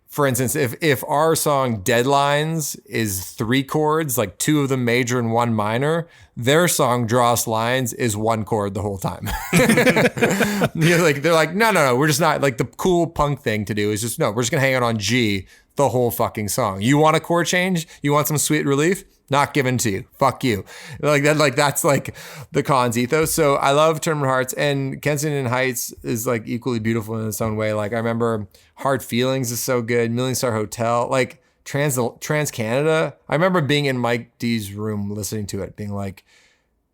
For instance, if our song Deadlines is 3 chords, like 2 of them major and 1 minor, their song Draw Us Lines is 1 chord the whole time. They're like, no, we're just not, like the cool punk thing to do is just, no, we're just gonna hang out on G the whole fucking song. You want a chord change? You want some sweet relief? Not given to you. Fuck you. Like that. Like that's like the Cons ethos. So I love Tournament of Hearts, and Kensington Heights is like equally beautiful in its own way. Like I remember Hard Feelings is so good. Million Star Hotel. Like Trans Canada. I remember being in Mike D's room listening to it, being like,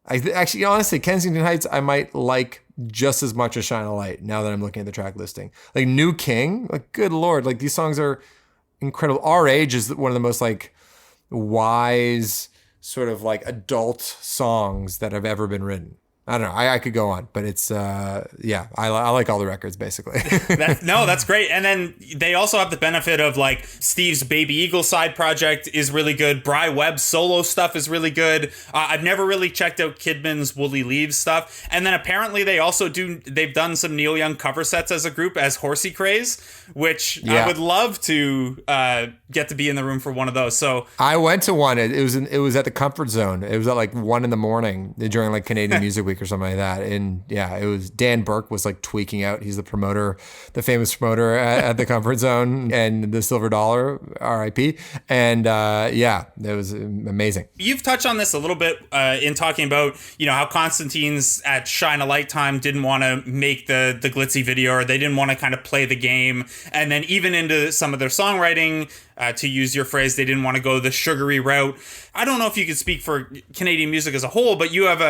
actually honestly, Kensington Heights I might like just as much as Shine a Light. Now that I'm looking at the track listing, like New King. Like good lord, like these songs are incredible. Our Age is one of the most like wise sort of like adult songs that have ever been written. I don't know. I could go on, but it's, I like all the records basically. That's great. And then they also have the benefit of like Steve's Baby Eagle side project is really good. Bry Webb's solo stuff is really good. I've never really checked out Kidman's Woolly Leaves stuff. And then apparently they've done some Neil Young cover sets as a group as Horsey Craze, which I would love to get to be in the room for one of those. So I went to one. It was at the Comfort Zone. It was at like 1 a.m. during like Canadian Music Week or something like that. And yeah, it was Dan Burke was like tweaking out. He's the promoter, the famous promoter at the Comfort Zone and the Silver Dollar, RIP. And it was amazing. You've touched on this a little bit in talking about, how Constantines at Shine a Light time didn't want to make the glitzy video, or they didn't want to kind of play the game. And then even into some of their songwriting, to use your phrase, they didn't want to go the sugary route. I don't know if you could speak for Canadian music as a whole, but you have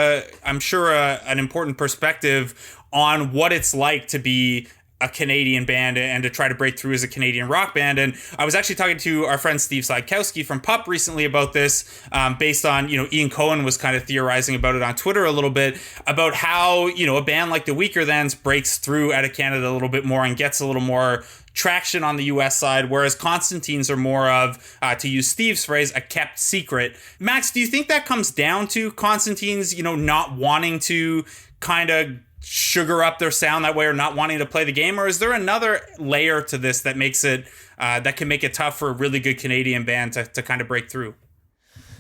I'm sure an important perspective on what it's like to be a Canadian band and to try to break through as a Canadian rock band. And I was actually talking to our friend Steve Sladkowski from Pup recently about this, based on, Ian Cohen was kind of theorizing about it on Twitter a little bit, about how, a band like the Weaker Thans breaks through out of Canada a little bit more and gets a little more traction on the US side, whereas Constantines are more of, to use Steve's phrase, a kept secret. Max, do you think that comes down to Constantines, not wanting to kind of sugar up their sound that way or not wanting to play the game? Or is there another layer to this that makes it, that can make it tough for a really good Canadian band to kind of break through?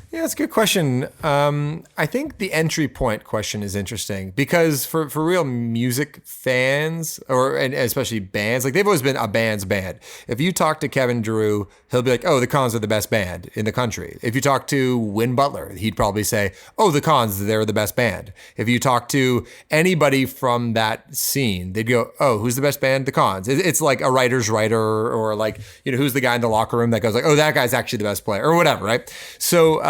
Yeah, that's a good question. I think the entry point question is interesting because for real music fans, and especially bands, like they've always been a band's band. If you talk to Kevin Drew, he'll be like, oh, the Cons are the best band in the country. If you talk to Win Butler, he'd probably say, oh, the Cons, they're the best band. If you talk to anybody from that scene, they'd go, oh, who's the best band? The Cons. It's like a writer's writer, or like, who's the guy in the locker room that goes like, oh, that guy's actually the best player, or whatever, right? So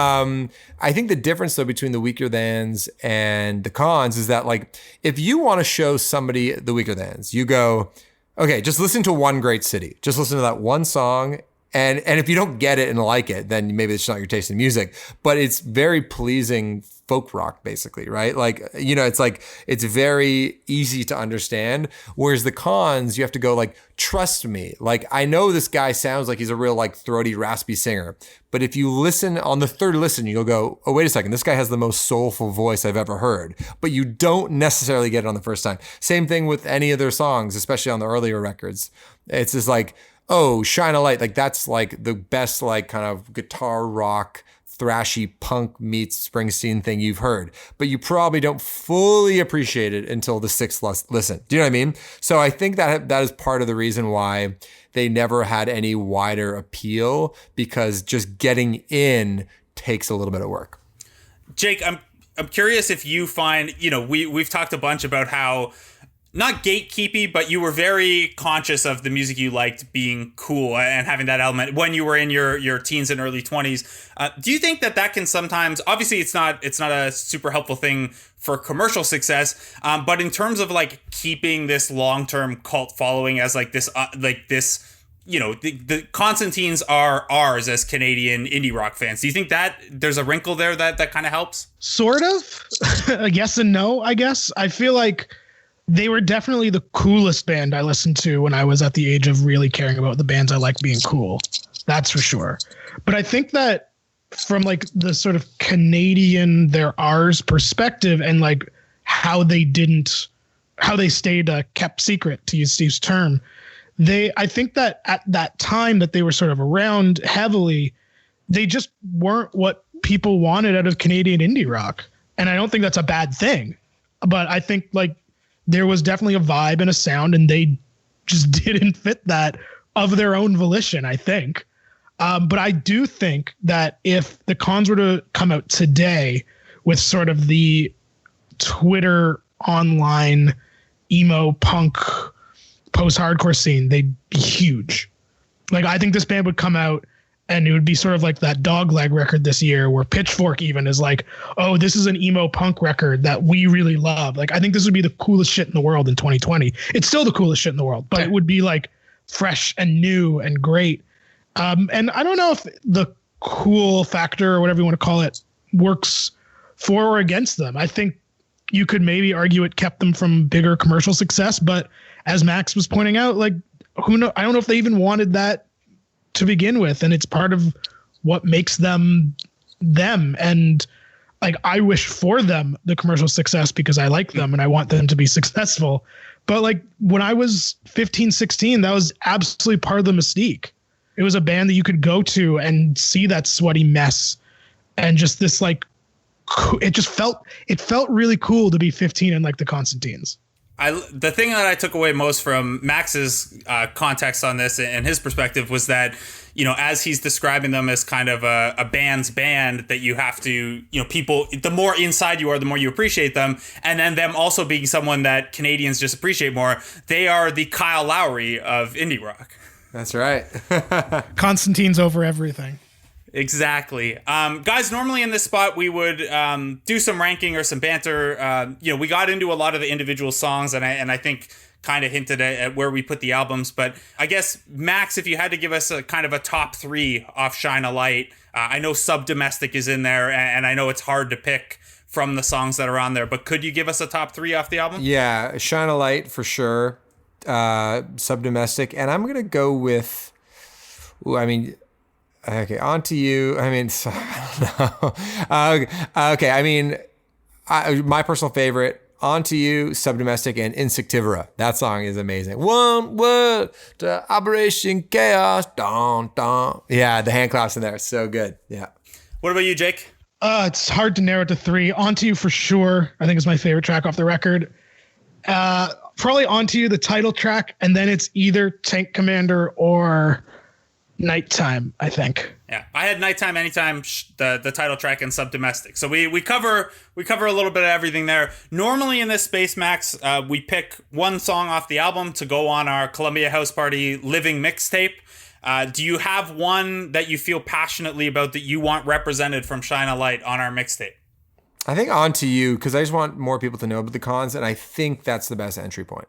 I think the difference though between the Weaker Thans and the Cons is that, like, if you want to show somebody the Weaker Thans, you go, okay, just listen to One Great City. Just listen to that one song. And if you don't get it and like it, then maybe it's not your taste in music, but it's very pleasing folk rock, basically, right? Like, it's very easy to understand. Whereas the Cons, you have to go like, trust me. Like, I know this guy sounds like he's a real like throaty, raspy singer, but if you listen on the third listen, you'll go, oh, wait a second, this guy has the most soulful voice I've ever heard. But you don't necessarily get it on the first time. Same thing with any of their songs, especially on the earlier records. It's just like, oh, Shine a Light. Like, that's like the best, like, kind of guitar rock, thrashy punk meets Springsteen thing you've heard, but you probably don't fully appreciate it until the sixth listen. Do you know what I mean? So I think that is part of the reason why they never had any wider appeal, because just getting in takes a little bit of work. Jake, I'm curious if you find, we've talked a bunch about how, not gatekeepy, but you were very conscious of the music you liked being cool and having that element when you were in your teens and early 20s. Do you think that can sometimes, obviously it's not a super helpful thing for commercial success, but in terms of like keeping this long-term cult following as like this, the Constantines are ours as Canadian indie rock fans. Do you think that there's a wrinkle there that kind of helps? Sort of. Yes and no, I guess. I feel like they were definitely the coolest band I listened to when I was at the age of really caring about the bands I like being cool. That's for sure. But I think that from like the sort of Canadian, they're ours perspective, and like how they stayed kept secret, to use Steve's term. I think that at that time that they were sort of around heavily, they just weren't what people wanted out of Canadian indie rock. And I don't think that's a bad thing, but I think like there was definitely a vibe and a sound, and they just didn't fit that of their own volition, I think. But I do think that if the Cons were to come out today with sort of the Twitter online emo punk post-hardcore scene, they'd be huge. Like, I think this band would come out and it would be sort of like that Dogleg record this year where Pitchfork even is like, oh, this is an emo punk record that we really love. Like, I think this would be the coolest shit in the world in 2020. It's still the coolest shit in the world, but it would be like fresh and new and great. And I don't know if the cool factor or whatever you want to call it works for or against them. I think you could maybe argue it kept them from bigger commercial success, but as Max was pointing out, like, who know? I don't know if they even wanted that to begin with, and it's part of what makes them them. And like, I wish for them the commercial success because I like them and I want them to be successful. But like, when I was 15, 16, that was absolutely part of the mystique. It was a band that you could go to and see that sweaty mess, and just this like, it felt really cool to be 15 and like the Constantines. The thing that I took away most from Max's context on this and his perspective was that, as he's describing them as kind of a band's band, that you have to, people, the more inside you are, the more you appreciate them. And then them also being someone that Canadians just appreciate more. They are the Kyle Lowry of indie rock. That's right. Constantine's over everything. Exactly. Guys, normally in this spot, we would do some ranking or some banter. We got into a lot of the individual songs, and I think kind of hinted at where we put the albums. But I guess, Max, if you had to give us a kind of a top 3 off Shine a Light, I know Sub Domestic is in there, and I know it's hard to pick from the songs that are on there, but could you give us a top 3 off the album? Yeah, Shine a Light for sure. Sub Domestic, and I'm gonna go with. Okay, On to You. I mean, I don't know. Okay, I mean, my personal favorite. On to You, Sub Domestic, and Insectivora. That song is amazing. One word to Operation Chaos. Don, don. Yeah, the hand claps in there. So good. Yeah. What about you, Jake? It's hard to narrow it to 3. Onto You for sure. I think is my favorite track off the record. Probably Onto You, the title track, and then it's either Tank Commander or Nighttime, I think. Yeah, I had Nighttime, Anytime, the title track, and Sub Domestic. So we cover a little bit of everything there. Normally in this space, Max, we pick one song off the album to go on our Columbia House Party Living mixtape. Do you have one that you feel passionately about that you want represented from Shine a Light on our mixtape? I think On to You, because I just want more people to know about the cons, and I think that's the best entry point.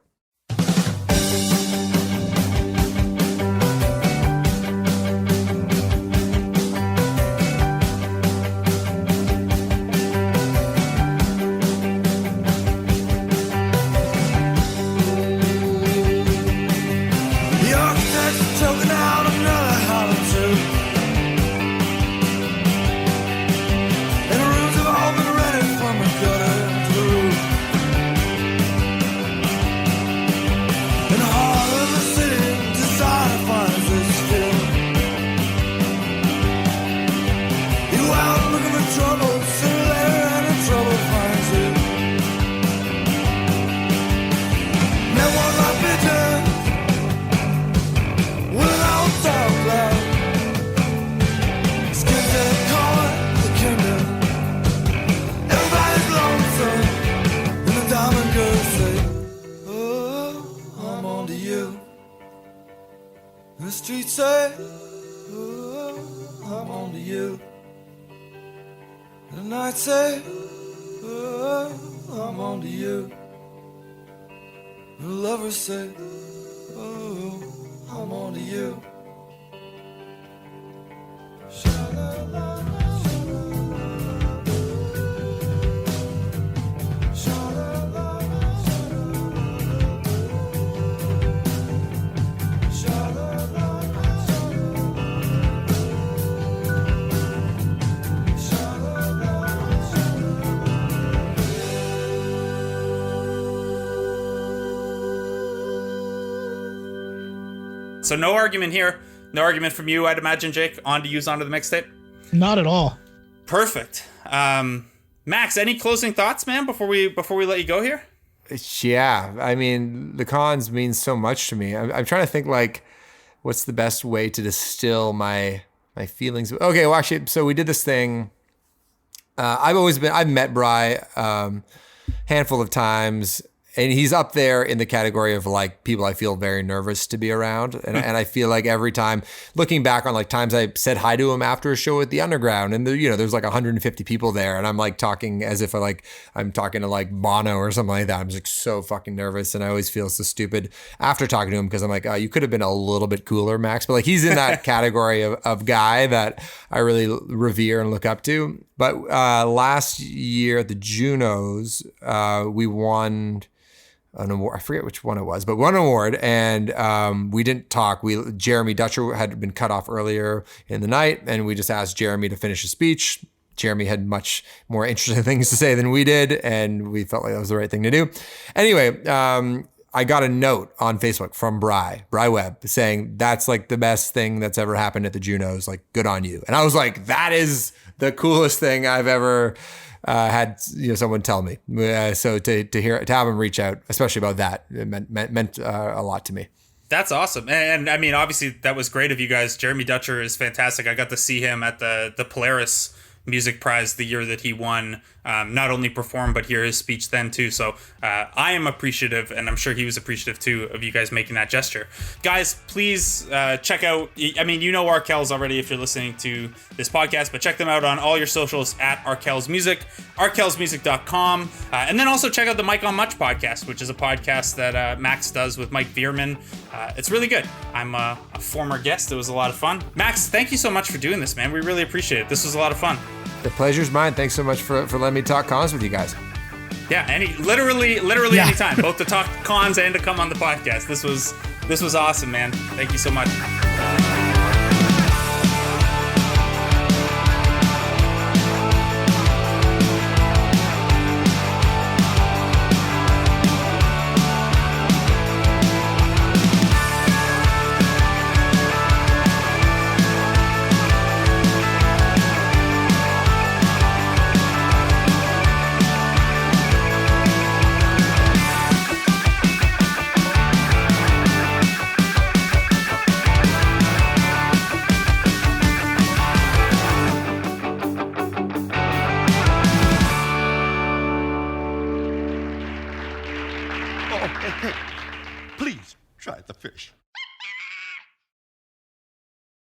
The streets say, oh, I'm on to you. The night say, oh, I'm on to you. The lovers say, oh, I'm on to you. Sha-la-la-la. So no argument here. No argument from you, I'd imagine, Jake, on to use onto the mixtape? Not at all. Perfect. Max, any closing thoughts, man, before we let you go here? Yeah, I mean, the cons mean so much to me. I'm trying to think, like, what's the best way to distill my feelings. Okay, well, actually, so we did this thing. I've met Bry handful of times, and he's up there in the category of like people I feel very nervous to be around. And I feel like every time looking back on like times I said hi to him after a show at the Underground, and there's like 150 people there, and I'm like talking as if I'm talking to like Bono or something like that. I'm just like so fucking nervous, and I always feel so stupid after talking to him because I'm like, oh, you could have been a little bit cooler, Max. But like he's in that category of guy that I really revere and look up to. But last year at the Junos, we won an award. I forget which one it was, but one award, and we didn't talk. Jeremy Dutcher had been cut off earlier in the night, and we just asked Jeremy to finish his speech. Jeremy had much more interesting things to say than we did, and we felt like that was the right thing to do. Anyway, I got a note on Facebook from Bry Webb saying that's like the best thing that's ever happened at the Junos. Like, good on you. And I was like, that is the coolest thing I've ever had someone tell me. So to have him reach out, especially about that, it meant a lot to me. That's awesome. And I mean, obviously that was great of you guys. Jeremy Dutcher is fantastic. I got to see him at the Polaris Music Prize the year that he won, not only perform, but hear his speech then too. So I am appreciative, and I'm sure he was appreciative too, of you guys making that gesture. Guys, please check out, I mean, you know Arkells already if you're listening to this podcast, but check them out on all your socials at Arkells Music, arkellsmusic.com. And then also check out the Mike on Much podcast, which is a podcast that Max does with Mike Bierman. It's really good. I'm a former guest. It was a lot of fun. Max, thank you so much for doing this, man. We really appreciate it. This was a lot of fun. The pleasure's mine. Thanks so much for letting me talk cons with you guys. Yeah, literally anytime, both to talk cons and to come on the podcast. This was awesome, man. Thank you so much. Oh, hey, please try the fish.